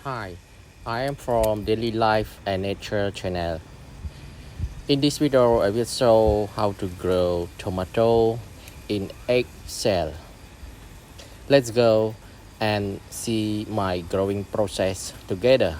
Hi, I am from Daily Life and Nature channel. In this video, I will show how to grow tomato in egg cell. Let's go and see my growing process together.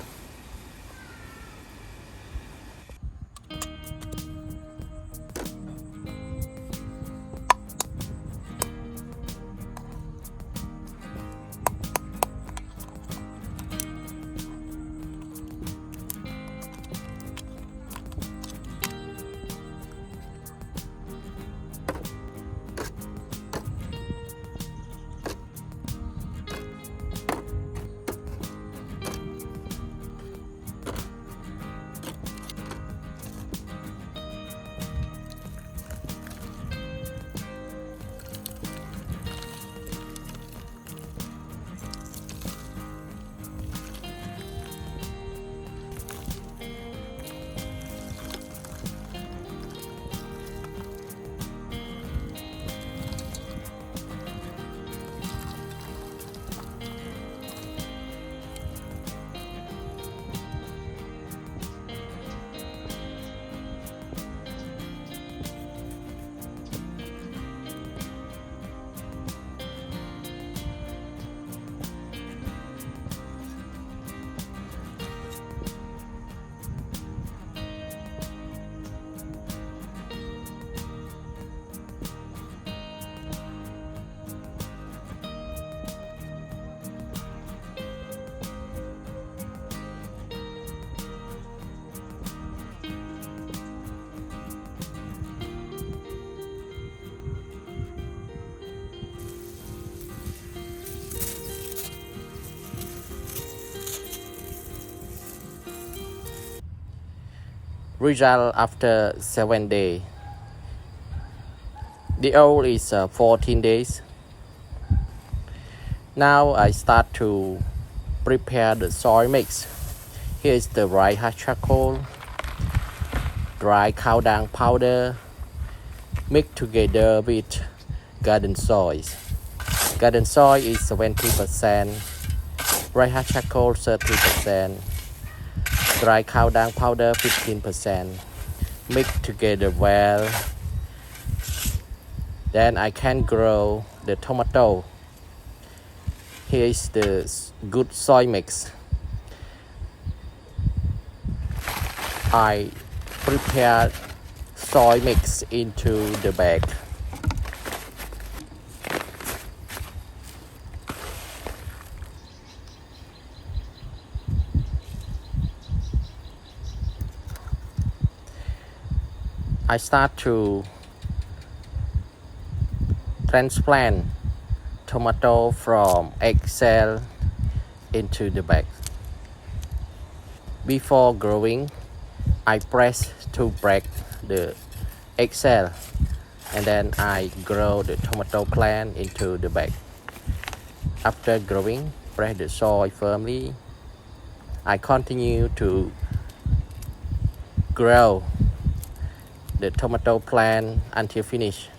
Result after 7 days. The old is 14 days. Now I start to prepare the soil mix. Here is the dry charcoal, dry cow dung powder, mixed together with garden soil. Garden soil is 70%, dry charcoal 30%, dry cow dung powder 15%. Mix together well. Then I can grow the tomato. Here is the good soil mix. I prepare soil mix into the bag. I start to transplant tomato from egg cell into the bag. Before growing, I press to break the egg cell and then I grow the tomato plant into the bag. After growing, press the soil firmly. I continue to grow the tomato plant until finish.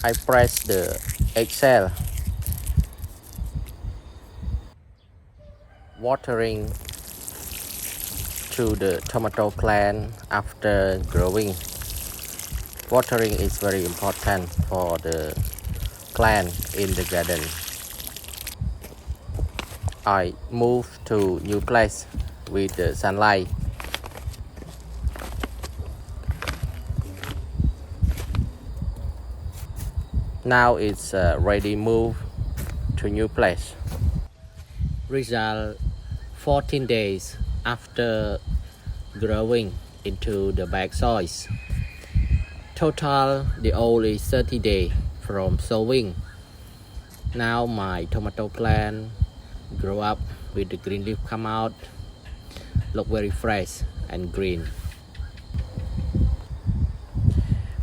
I press the egg cell, watering to the tomato plant after growing. Watering is very important for the plant in the garden. I move to new place with the sunlight. Now it's ready move to new place. Result 14 days after growing into the bag soils. Total the old is 30 days from sowing. Now my tomato plant grow up with the green leaf come out, look very fresh and green.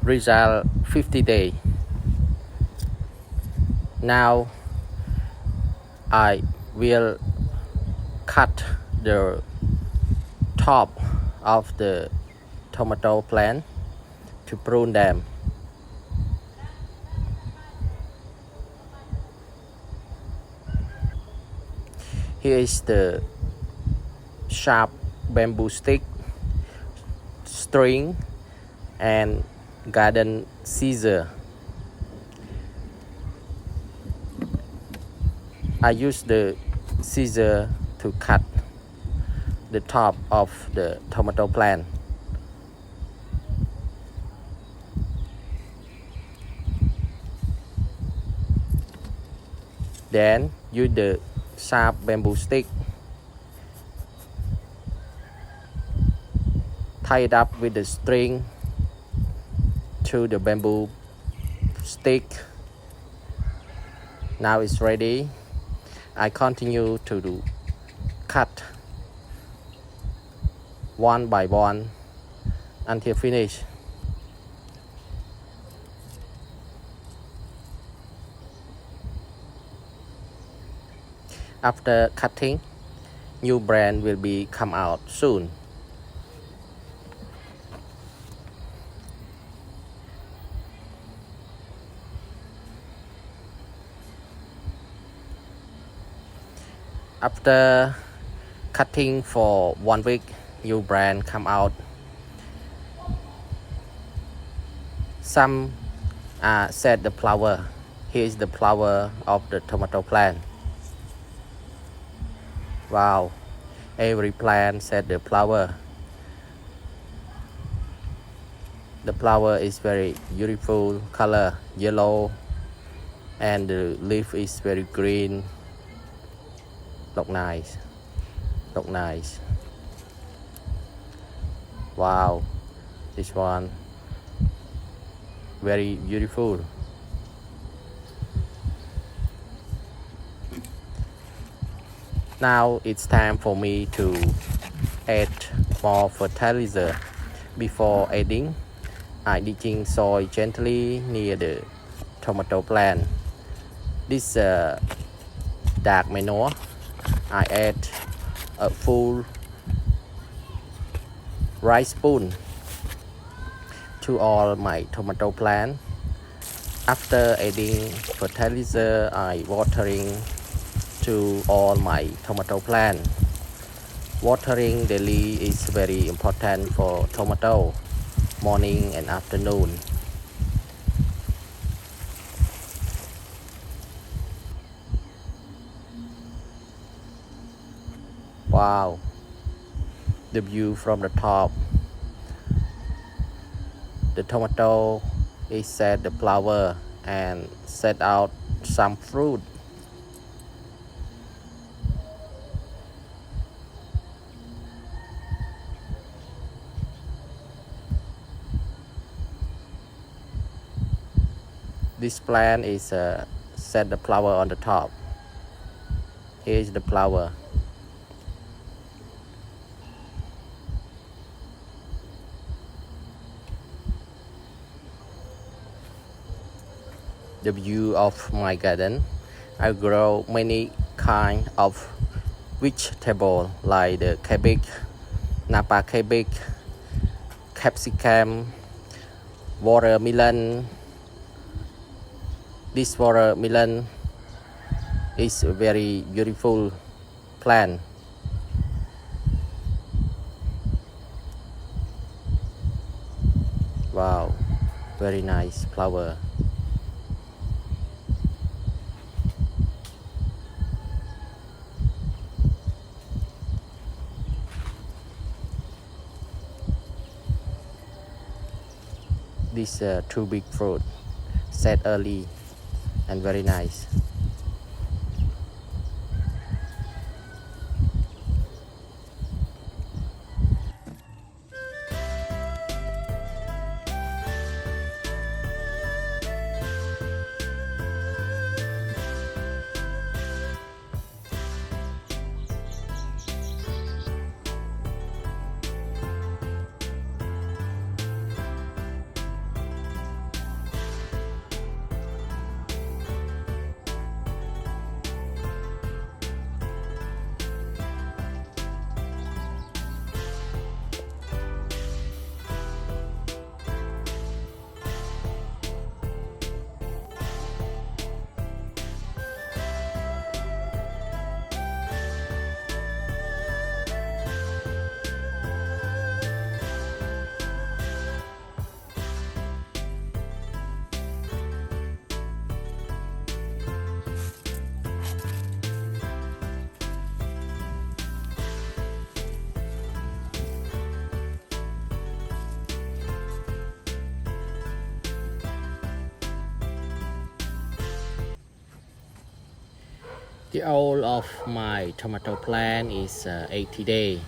Result 50 days. Now I will cut the top of the tomato plant to prune them. Here is the sharp bamboo stick, string, and garden scissor. I use the scissor to cut the top of the tomato plant. Then use the sharp bamboo stick, tie it up with the string to the bamboo stick. Now it's ready. I continue to cut one by one until finish. After cutting, new brand will be come out soon. After cutting for 1 week, new brand come out. Some set the flower. Here is the flower of the tomato plant. Wow, every plant set the flower. The flower is very beautiful color, yellow, and the leaf is very green. Look nice. Look nice. Wow, this one very beautiful. Now it's time for me to add more fertilizer. Before adding, I digging soil gently near the tomato plant. This dark manure, I add a full rice spoon to all my tomato plant. After adding fertilizer, I watering to all my tomato plant. Watering daily is very important for tomato, morning and afternoon. Wow, the view from the top. The tomato is set the flower and set out some fruit. This plant is set the flower on the top. Here is the flower. The view of my garden. I grow many kind of vegetable like the cabbage, napa cabbage, capsicum, watermelon. This watermelon is a very beautiful plant. Wow, very nice flower. This two big fruit set early and very nice. The old of my tomato plant is 80 days.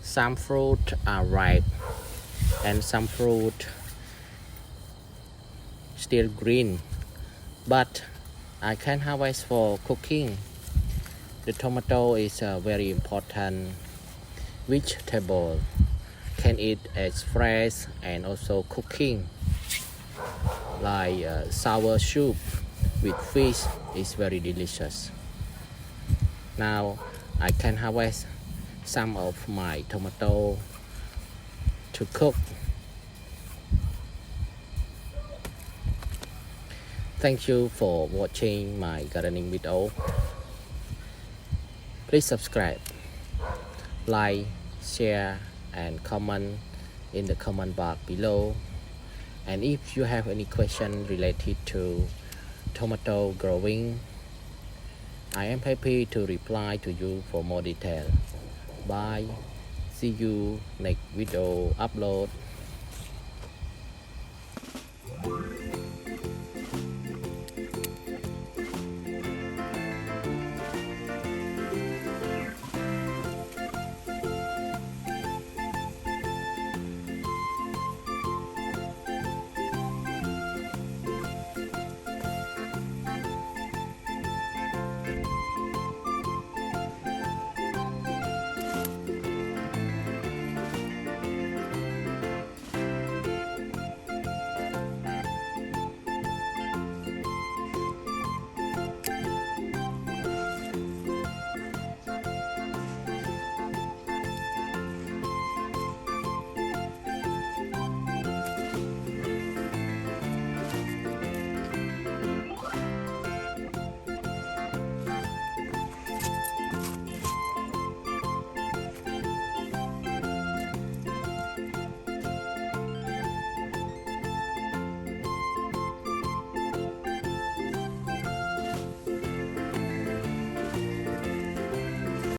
Some fruit are ripe and some fruit still green, but I can harvest for cooking. The tomato is a very important vegetable. Can eat as fresh and also cooking, like sour soup with fish is very delicious. Now I can harvest some of my tomato to cook. Thank you for watching my gardening video. Please subscribe, like, share and comment in the comment box below. And if you have any question related to tomato growing, I am happy to reply to you for more detail. Bye. See you next video upload.